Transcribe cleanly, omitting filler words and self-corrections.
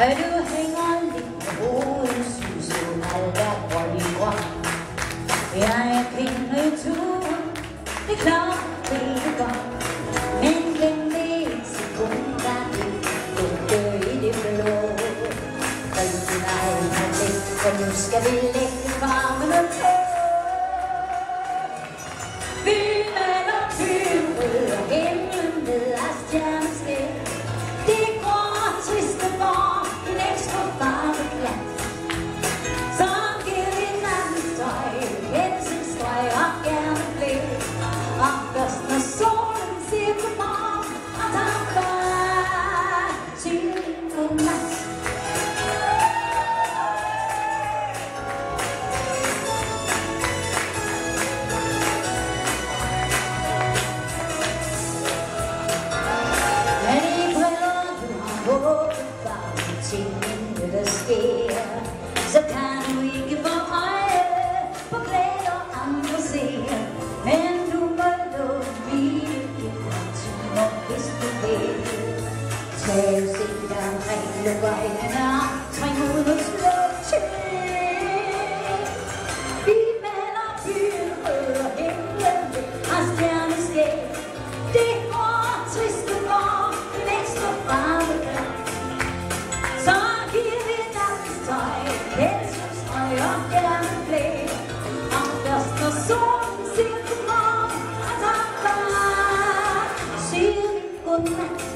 Og du hænger lidt på hovedet, synes du alt er grøn. Jeg er pengeturen, det er klart, det er godt. Men glem det et sekund, der lukker i det blå. Ring din egen lidt, for nu skal vi lægge farverne på. Byen og byen røder himlen ved af stjerneskin. Det er grå og triste for en ekstra farveglat. Så giver vi nattens støj, penselstrøg og gerne flere. Og først når solen ser på morgen, og tager bare til godnat. Tingene der sker, så kan du ikke få øje på glæde og andre ser. Men du må lukke hvile og hvis du vil. Tag jo se dig omkring, luk øjnene og træng ud og slå til. Byen og byen røder himlen og stjerneskæg. Det går triste for en ekstra farveglat. Så giver vi nattens tøj, penselstrøg og gerne flere. Og først når solen ser på morgen, og tager bare, siger vi godnat.